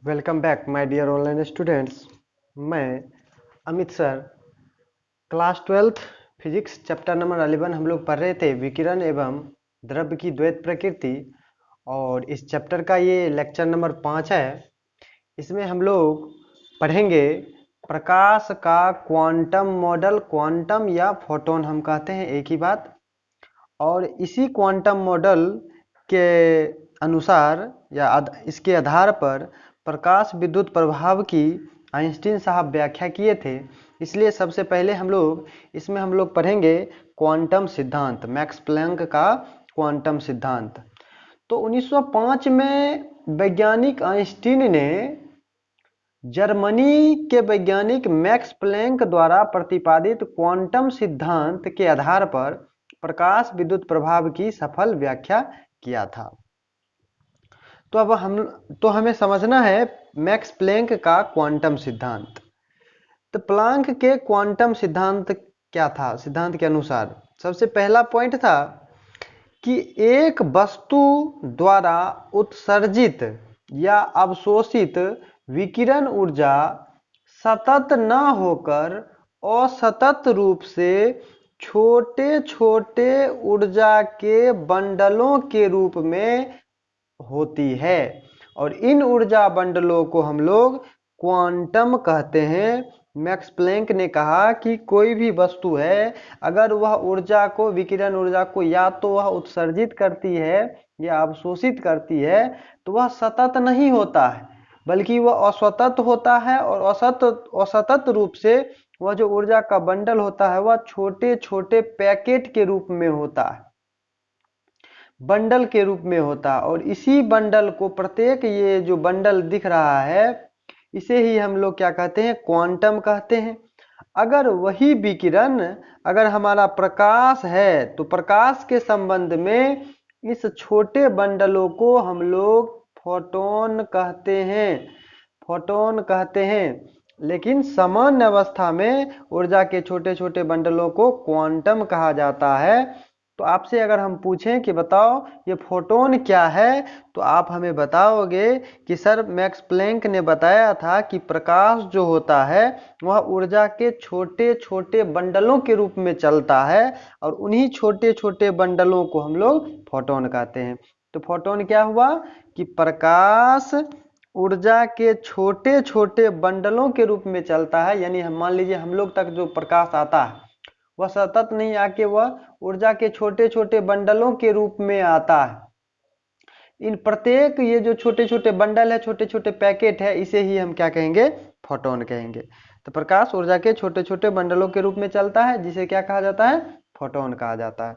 Welcome back my dear online students. मैं Amit sir class 12th physics chapter number 11 हम लोग पढ़ रहे थे विकिरण एवं द्रव्य की द्वैत प्रकृति। और इस चैप्टर का ये लेक्चर नंबर 5 है। इसमें हम लोग पढ़ेंगे प्रकाश का क्वांटम मॉडल। क्वांटम या फोटोन हम कहते हैं एक ही बात। और इसी क्वांटम मॉडल के अनुसार या इसके आधार पर प्रकाश विद्युत प्रभाव की आइंस्टीन साहब व्याख्या किए थे। इसलिए सबसे पहले हम लोग पढ़ेंगे क्वांटम सिद्धांत, मैक्स प्लैंक का क्वांटम सिद्धांत। तो 1905 में वैज्ञानिक आइंस्टीन ने जर्मनी के वैज्ञानिक मैक्स प्लैंक द्वारा प्रतिपादित क्वांटम सिद्धांत के आधार पर प्रकाश विद्युत प्रभाव की सफल व्याख्या किया था। तो अब हमें समझना है मैक्स प्लैंक का क्वांटम सिद्धांत। तो प्लैंक के क्वांटम सिद्धांत क्या था? सिद्धांत के अनुसार सबसे पहला पॉइंट था कि एक वस्तु द्वारा उत्सर्जित या अवशोषित विकिरण ऊर्जा सतत न होकर असतत रूप से छोटे छोटे ऊर्जा के बंडलों के रूप में होती है। और इन ऊर्जा बंडलों को हम लोग क्वांटम कहते हैं। मैक्स प्लैंक ने कहा कि कोई भी वस्तु है, अगर वह ऊर्जा को, विकिरण ऊर्जा को या तो वह उत्सर्जित करती है या अवशोषित करती है, तो वह सतत नहीं होता है, बल्कि वह असतत होता है। और असतत रूप से वह जो ऊर्जा का बंडल होता है वह छोटे छोटे पैकेट के रूप में होता है, बंडल के रूप में होता है। और इसी बंडल को, प्रत्येक ये जो बंडल दिख रहा है, इसे ही हम लोग क्या कहते हैं? क्वांटम कहते हैं। अगर वही विकिरण, अगर हमारा प्रकाश है, तो प्रकाश के संबंध में इस छोटे बंडलों को हम लोग फोटोन कहते हैं, फोटोन कहते हैं। लेकिन सामान्य अवस्था में ऊर्जा के छोटे छोटे बंडलों को क्वांटम कहा जाता है। तो आपसे अगर हम पूछें कि बताओ ये फोटोन क्या है, तो आप हमें बताओगे कि सर मैक्स प्लैंक ने बताया था कि प्रकाश जो होता है वह ऊर्जा के छोटे छोटे बंडलों के रूप में चलता है, और उन्हीं छोटे छोटे बंडलों को हम लोग फोटोन कहते हैं। तो फोटोन क्या हुआ कि प्रकाश ऊर्जा के छोटे छोटे बंडलों के रूप में चलता है। यानी हम मान लीजिए हम लोग तक जो प्रकाश आता है वह सतत नहीं आके वह ऊर्जा के छोटे छोटे बंडलों के रूप में आता है। इन प्रत्येक ये जो छोटे छोटे बंडल है, छोटे छोटे पैकेट है, इसे ही हम क्या कहेंगे? फोटोन कहेंगे। तो प्रकाश ऊर्जा के छोटे छोटे बंडलों के रूप में चलता है, जिसे क्या कहा जाता है? फोटोन कहा जाता है।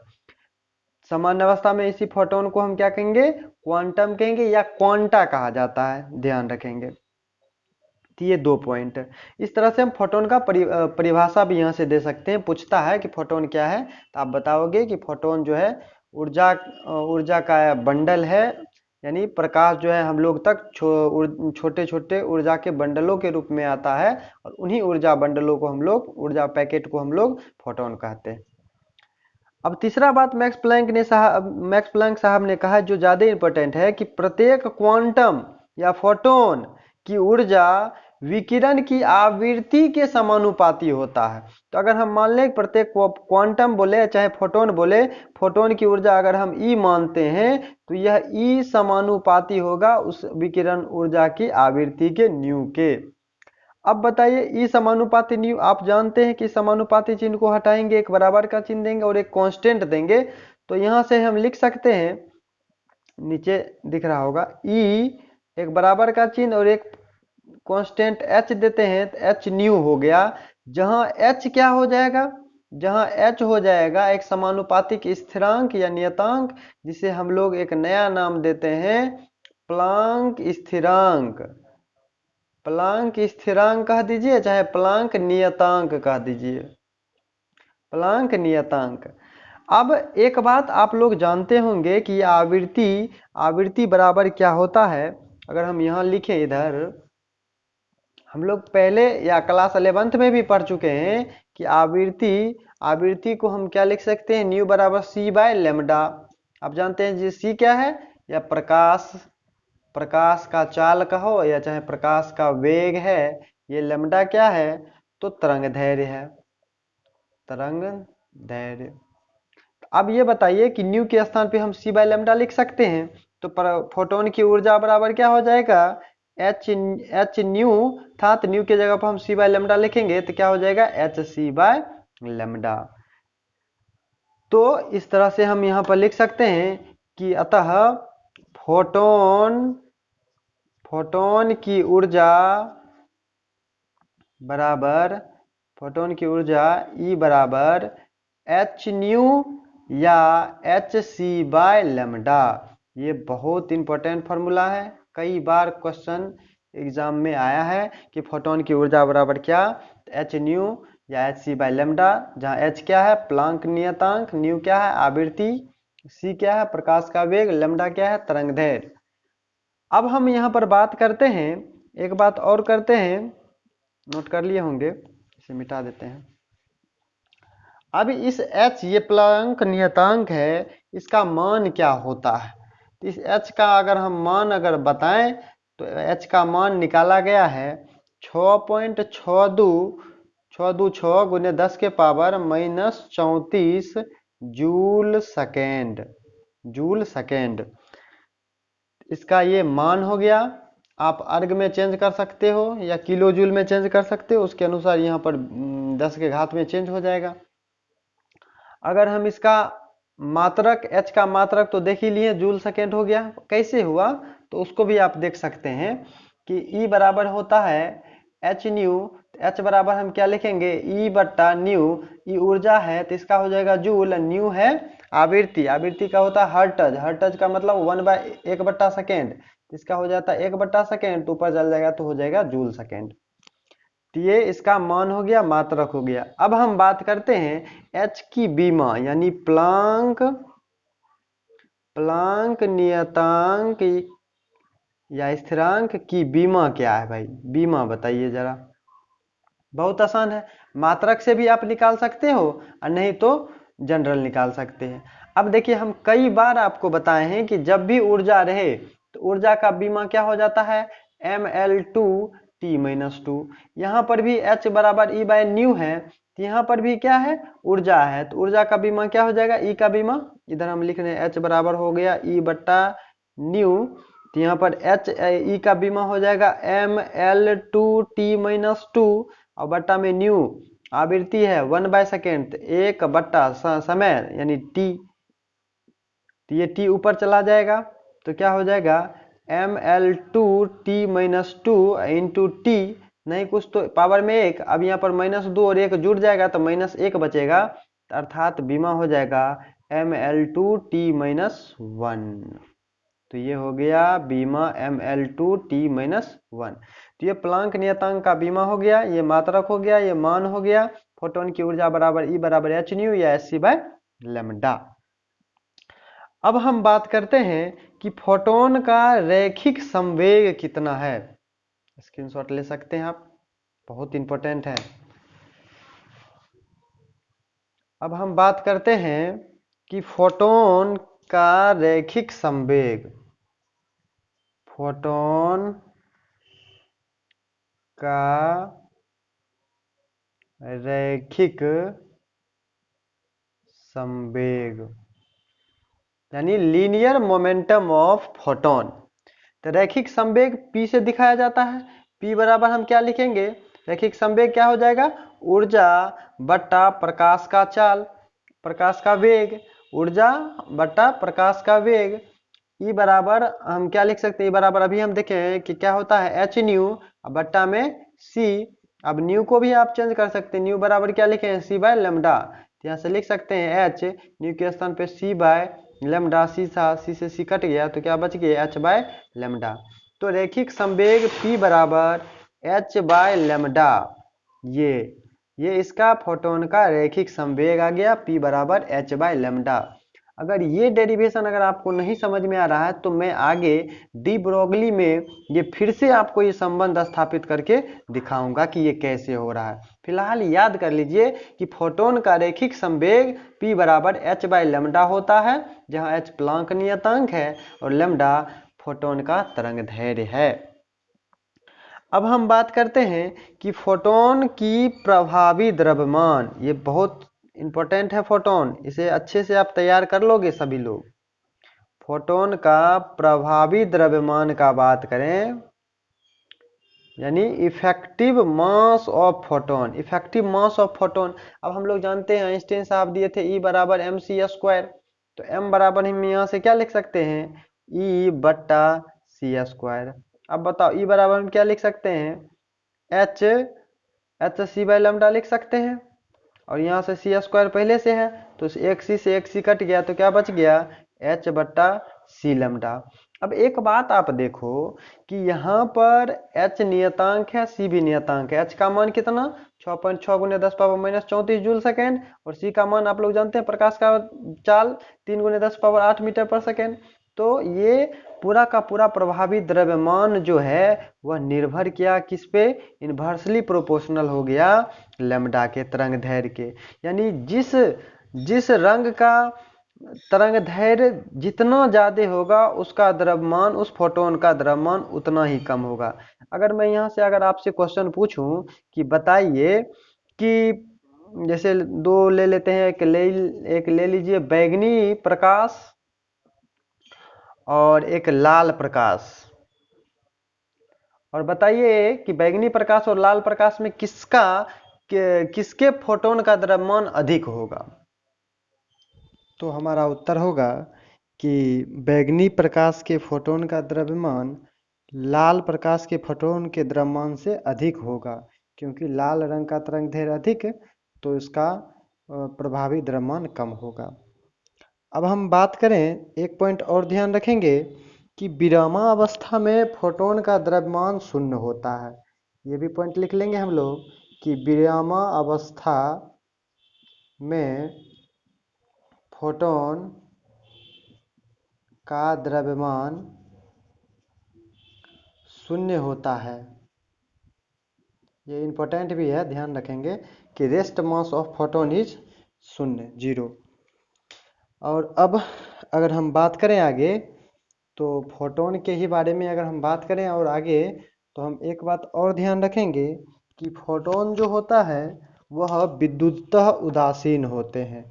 सामान्य अवस्था में इसी फोटोन को हम क्या कहेंगे? क्वांटम कहेंगे या क्वांटा कहा जाता है, ध्यान रखेंगे। तो ये दो पॉइंट। इस तरह से हम फोटोन का परिभाषा भी यहाँ से दे सकते हैं। पूछता है कि फोटोन क्या है, तो आप बताओगे कि फोटोन जो है ऊर्जा ऊर्जा का बंडल है। यानी प्रकाश जो है हम लोग तक छोटे छोटे ऊर्जा के बंडलों के रूप में आता है, और उन्हीं ऊर्जा बंडलों को हम लोग, ऊर्जा पैकेट को हम लोग फोटोन कहते हैं। अब तीसरा बात मैक्स प्लैंक साहब ने कहा, जो ज्यादा इंपॉर्टेंट है, कि प्रत्येक क्वांटम या फोटोन की ऊर्जा विकिरण की आवृत्ति के समानुपाती होता है। तो अगर हम मान लें प्रत्येक क्वांटम बोले चाहे फोटोन बोले, फोटोन की ऊर्जा अगर हम ई मानते हैं, तो यह ई समानुपाती होगा उस विकिरण ऊर्जा की आवृत्ति के न्यू के। अब बताइए, ई समानुपाती न्यू, आप जानते हैं कि समानुपाती चिन्ह को हटाएंगे, एक बराबर का चिन्ह देंगे और एक कांस्टेंट देंगे। तो यहां से हम लिख सकते हैं, नीचे दिख रहा होगा, ई एक बराबर का चिन्ह और एक कांस्टेंट एच देते हैं, तो एच न्यू हो गया। जहां एच क्या हो जाएगा? जहां एच हो जाएगा एक समानुपातिक स्थिरांक या नियतांक, जिसे हम लोग एक नया नाम देते हैं प्लांक स्थिरांक। प्लांक स्थिरांक कह दीजिए, चाहे प्लांक नियतांक कह दीजिए, प्लांक नियतांक। अब एक बात आप लोग जानते होंगे कि आवृत्ति बराबर क्या होता है। अगर हम यहाँ लिखें, इधर हम लोग पहले या क्लास 11th में भी पढ़ चुके हैं कि आवृत्ति को हम क्या लिख सकते हैं? न्यू बराबर सी बाय लेमडा। आप जानते हैं जी सी क्या है? या प्रकाश, प्रकाश का चाल कहो या चाहे प्रकाश का वेग है, ये लैम्डा क्या है, तो तरंग दैर्घ्य है, तरंग दैर्घ्य। अब ये बताइए कि न्यू के स्थान पे हम c बाय लैम्डा लिख सकते हैं, तो फोटोन की ऊर्जा बराबर क्या हो जाएगा, एच न्यू था, तो न्यू की जगह पर हम c बाय लैम्डा लिखेंगे तो क्या हो जाएगा, एच सी बाय लैम्डा। तो इस तरह से हम यहाँ पर लिख सकते हैं कि अतः फोटोन की ऊर्जा बराबर, फोटोन की ऊर्जा E बराबर एच न्यू या एच सी बाय लैम्डा। ये बहुत इंपॉर्टेंट फार्मूला है, कई बार क्वेश्चन एग्जाम में आया है कि फोटोन की ऊर्जा बराबर क्या, एच न्यू या एच सी बाय लैम्डा, जहाँ एच क्या है प्लांक नियतांक, न्यू क्या है आवृत्ति, सी क्या है प्रकाश का वेग, लैम्डा क्या है तरंगदैर्घ्य। अब हम यहाँ पर बात करते हैं, एक बात और करते हैं, नोट कर लिए होंगे, इसे मिटा देते हैं। अब इस h ये प्लांक नियतांक है, इसका मान क्या होता है, तो इस h का अगर हम मान अगर बताएं तो h का मान निकाला गया है 6.62 गुने 10 के पावर -34 जूल सेकेंड, इसका ये मान हो गया। आप अर्ग में चेंज कर सकते हो या किलो जूल में चेंज कर सकते हो, उसके अनुसार यहाँ पर 10 के घात में चेंज हो जाएगा। अगर हम इसका मात्रक h का मात्रक तो देख ही लिए, जूल सेकेंड हो गया, कैसे हुआ तो उसको भी आप देख सकते हैं कि E बराबर होता है एच न्यू, h बराबर हम क्या लिखेंगे E बट्टा न्यू, E ऊर्जा है तो इसका हो जाएगा जूल, न्यू है आवृत्ति, आवृत्ति का होता है हर्ट्ज, हर्ट्ज का मतलब 1/1/सेकेंड, इसका हो जाता है 1/सेकेंड, तो ऊपर चल जाएगा तो हो जाएगा जूल सेकेंड। तो ये इसका मान हो गया, मात्रक हो गया। अब हम बात करते हैं h की बीमा यानी प्लांक नियतांक या स्थिरांक की बीमा क्या है भाई, बीमा बताइए जरा। बहुत आसान है, मात्रक से भी आप निकाल सकते हो और नहीं तो जनरल निकाल सकते हैं। अब देखिए हम कई बार आपको बताए हैं कि जब भी ऊर्जा रहे तो ऊर्जा का बीमा क्या हो जाता है mL2T-2। यहाँ पर भी h बराबर E बाय न्यू है, तो यहाँ पर भी क्या है ऊर्जा है, तो ऊर्जा का बीमा क्या हो जाएगा E का बीमा, इधर हम लिख रहे हैं h बराबर हो गया E बट्टा न्यू, तो यहाँ पर h E का बीमा हो जाएगा mL2T-2 और बट्टा में न्यू आवृत्ति है 1/सेकेंड, 1 समय यानी टी, तो ये टी ऊपर चला जाएगा तो क्या हो जाएगा mL2T-2 इंटू टी, नहीं कुछ तो पावर में 1, अब यहाँ पर -2 और 1 जुड़ जाएगा तो -1 बचेगा, अर्थात बीमा हो जाएगा mL2T-1। तो ये हो गया बीमा mL2T-1। तो ये प्लांक नियतांक का बीमा हो गया, ये मात्रक हो गया, ये मान हो गया। फोटोन की ऊर्जा बराबर E बराबर एच न्यू या एच सी बाय लैम्डा। अब हम बात करते हैं कि फोटोन का रैखिक संवेग कितना है, स्क्रीनशॉट ले सकते हैं आप, बहुत इंपॉर्टेंट है। अब हम बात करते हैं कि फोटोन का रैखिक संवेग, फोटोन का रैखिक संवेग यानी लीनियर मोमेंटम ऑफ फोटोन। तो रैखिक संवेग P से दिखाया जाता है, P बराबर हम क्या लिखेंगे, रैखिक संवेग क्या हो जाएगा ऊर्जा बट्टा प्रकाश का चाल, प्रकाश का वेग, ऊर्जा बट्टा प्रकाश का वेग। E बराबर हम क्या लिख सकते हैं, E बराबर अभी हम देखें कि क्या होता है एच न्यू बट्टा में C, अब न्यू को भी आप चेंज कर सकते हैं, न्यू बराबर क्या लिखे हैं C बाय लैम्डा, तो यहाँ से लिख सकते हैं H न्यू के स्थान पे C बाय लैम्डा, C था, C से C कट गया तो क्या बच गया H बाय लैम्डा। तो रैखिक संवेग P बराबर H बाय लैम्डा, ये इसका फोटोन का रैखिक संवेग आ गया, P बराबर H बाय लैम्डा। अगर ये डेरिवेशन अगर आपको नहीं समझ में आ रहा है तो मैं आगे डी ब्रोगली में ये फिर से आपको ये संबंध स्थापित करके दिखाऊंगा कि ये कैसे हो रहा है। फिलहाल याद कर लीजिए कि फोटोन का रैखिक संवेग P बराबर H बाय लैम्डा होता है, जहाँ H प्लांक नियतांक है और लैम्डा फोटोन का तरंग दैर्ध्य है। अब हम बात करते हैं कि फोटोन की प्रभावी द्रव्यमान, ये बहुत इंपॉर्टेंट है फोटोन, इसे अच्छे से आप तैयार कर लोगे सभी लोग। फोटोन का प्रभावी द्रव्यमान का बात करें, यानी effective mass of photon. Effective mass of photon, अब हम लोग जानते हैं आइंस्टीन साहब दिए थे E बराबर mc², तो m बराबर हम यहाँ से क्या लिख सकते हैं, E/c²। अब बताओ E बराबर हम क्या लिख सकते हैं, h/c/λ लिख सकते हैं, और यहाँ से c² पहले से है, तो एक c से एक c कट गया, तो क्या बच गया, h/c⍵। अब एक बात आप देखो कि यहाँ पर h नियतांक है, c भी नियतांक है। h का मान कितना, 6.6 × 10⁻⁻34 जूल सेकेंड, और c का मान आप लोग जानते हैं प्रकाश का चाल 3 × 10⁸ मीटर पर सेकेंड। तो ये पूरा का पूरा प्रभावी द्रव्यमान जो है वह निर्भर किया किस पे, इन्वर्सली प्रोपोर्शनल हो गया लैम्ब्डा के तरंग दैर्ध्य के। यानी जिस रंग का तरंग दैर्ध्य जितना ज्यादा होगा उसका द्रव्यमान, उस फोटोन का द्रव्यमान उतना ही कम होगा। अगर मैं यहाँ से अगर आपसे क्वेश्चन पूछूं कि बताइए कि जैसे दो ले लेते हैं, एक ले लीजिए बैगनी प्रकाश और एक लाल प्रकाश, और बताइए कि बैगनी प्रकाश और लाल प्रकाश में किसके फोटोन का द्रव्यमान अधिक होगा। तो हमारा उत्तर होगा कि बैगनी प्रकाश के फोटोन का द्रव्यमान लाल प्रकाश के फोटोन के द्रव्यमान से अधिक होगा, क्योंकि लाल रंग का तरंग दैर्ध्य अधिक, तो इसका प्रभावी द्रव्यमान कम होगा। अब हम बात करें, एक पॉइंट और ध्यान रखेंगे कि विरामावस्था में फोटोन का द्रव्यमान शून्य होता है। ये भी पॉइंट लिख लेंगे हम लोग कि विरामावस्था में फोटोन का द्रव्यमान शून्य होता है। ये इंपॉर्टेंट भी है, ध्यान रखेंगे कि rest mass of photon is शून्य, 0। और अब अगर हम बात करें आगे, तो फोटोन के ही बारे में अगर हम बात करें और आगे, तो हम एक बात और ध्यान रखेंगे कि फोटोन जो होता है वह विद्युतः उदासीन होते हैं।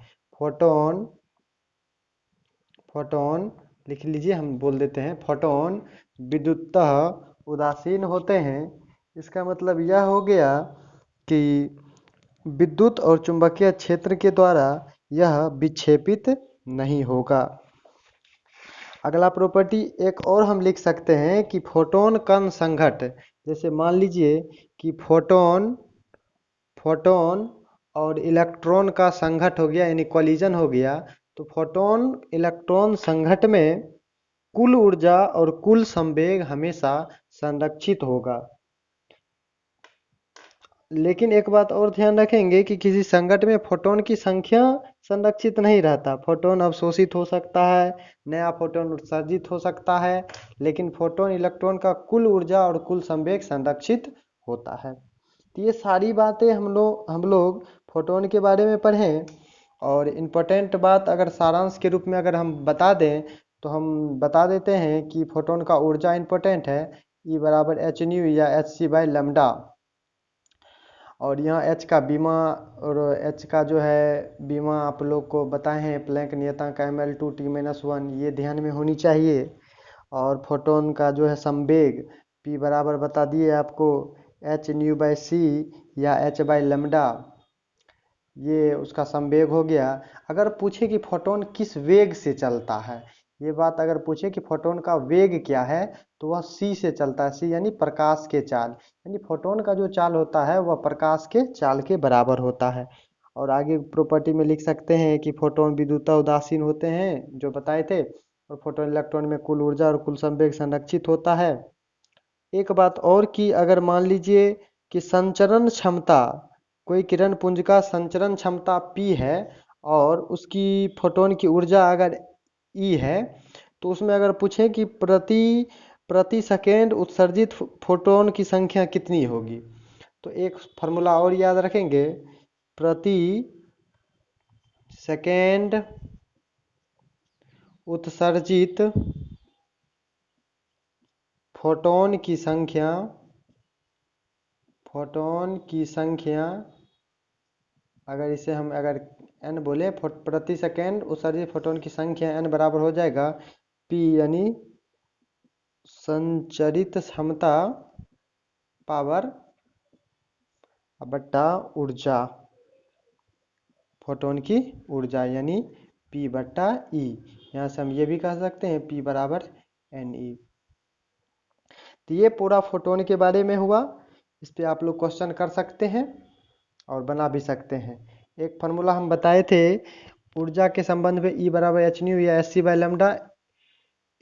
फोटोन लिख लीजिए, हम बोल देते हैं फोटोन विद्युतः उदासीन होते हैं। इसका मतलब यह हो गया कि विद्युत और चुंबकीय क्षेत्र के द्वारा यह विक्षेपित नहीं होगा। अगला प्रॉपर्टी एक और हम लिख सकते हैं कि फोटोन कण संघट, जैसे मान लीजिए कि फोटोन और इलेक्ट्रॉन का संघट हो गया, यानी कोलिजन हो गया, तो फोटोन इलेक्ट्रॉन संघट में कुल ऊर्जा और कुल संवेग हमेशा संरक्षित होगा। लेकिन एक बात और ध्यान रखेंगे कि किसी संघट में फोटोन की संख्या संरक्षित नहीं रहता। फोटोन अवशोषित हो सकता है, नया फोटोन उत्सर्जित हो सकता है, लेकिन फोटोन इलेक्ट्रॉन का कुल ऊर्जा और कुल संवेग संरक्षित होता है। तो ये सारी बातें हम लोग फोटोन के बारे में पढ़ें। और इम्पोर्टेंट बात अगर सारांश के रूप में अगर हम बता दें, तो हम बता देते हैं कि फोटोन का ऊर्जा इम्पोर्टेंट है, E बराबर h/nu या hc/λ। और यहाँ h का बीमा, और h का जो है बीमा आप लोग को बताए हैं प्लैंक नियतांक mL/T-1, ये ध्यान में होनी चाहिए। और फोटोन का जो है संवेग P बराबर बता दिए आपको h/c या h/λ, ये उसका संवेग हो गया। अगर पूछे कि फोटोन किस वेग से चलता है, ये बात अगर पूछे कि फोटोन का वेग क्या है, तो वह c से चलता है। c यानी प्रकाश के चाल, यानी फोटोन का जो चाल होता है वह प्रकाश के चाल के बराबर होता है। और आगे प्रॉपर्टी में लिख सकते हैं कि फोटोन विद्युतः उदासीन होते हैं, जो बताए थे, और फोटोन इलेक्ट्रॉन में कुल ऊर्जा और कुल संवेग संरक्षित होता है। एक बात और कि अगर मान लीजिए कि संचरण क्षमता, कोई किरण पुंज का संचरण क्षमता P है और उसकी फोटोन की ऊर्जा अगर E है, तो उसमें अगर पूछे कि प्रति सेकेंड उत्सर्जित फोटोन की संख्या कितनी होगी, तो एक फार्मूला और याद रखेंगे, प्रति सेकेंड उत्सर्जित फोटोन की संख्या अगर इसे हम अगर n बोले प्रति सेकेंड उत्सर्जित फोटोन की संख्या n बराबर हो जाएगा p यानी संचरित क्षमता पावर बट्टा ऊर्जा, फोटोन की ऊर्जा यानी p बट्टा ई। यहाँ से हम ये भी कह सकते हैं p बराबर ne। तो ये पूरा फोटोन के बारे में हुआ। इस पे आप लोग क्वेश्चन कर सकते हैं और बना भी सकते हैं। एक फार्मूला हम बताए थे ऊर्जा के संबंध में E बराबर एच न्यू या एस सी बाई लैम्डा।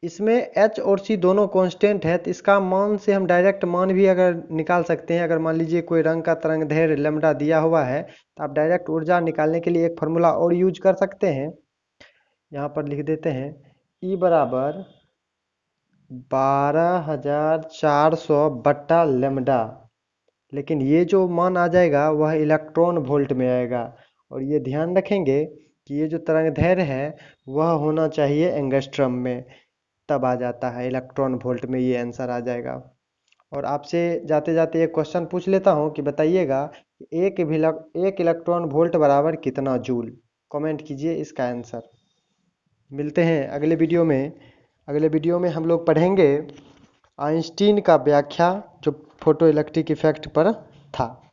इसमें H और C दोनों कांस्टेंट है, तो इसका मान से हम डायरेक्ट मान भी अगर निकाल सकते हैं। अगर मान लीजिए कोई रंग का तरंग दैर्ध्य लैम्डा दिया हुआ है तो आप डायरेक्ट ऊर्जा निकालने के लिए एक फार्मूला और यूज कर सकते हैं। यहाँ पर लिख देते हैं E बराबर 12,400 बट्टा लैम्डा, लेकिन ये जो मान आ जाएगा वह इलेक्ट्रॉन वोल्ट में आएगा। और ये ध्यान रखेंगे कि ये जो तरंग दैर्ध्य है वह होना चाहिए एंगस्ट्रम में, तब आ जाता है इलेक्ट्रॉन वोल्ट में, ये आंसर आ जाएगा। और आपसे जाते जाते एक क्वेश्चन पूछ लेता हूँ कि बताइएगा एक इलेक्ट्रॉन वोल्ट बराबर कितना जूल। कमेंट कीजिए इसका आंसर। मिलते हैं अगले वीडियो में। अगले वीडियो में हम लोग पढ़ेंगे आइंस्टीन का व्याख्या जो फोटो इलेक्ट्रिक इफेक्ट पर था।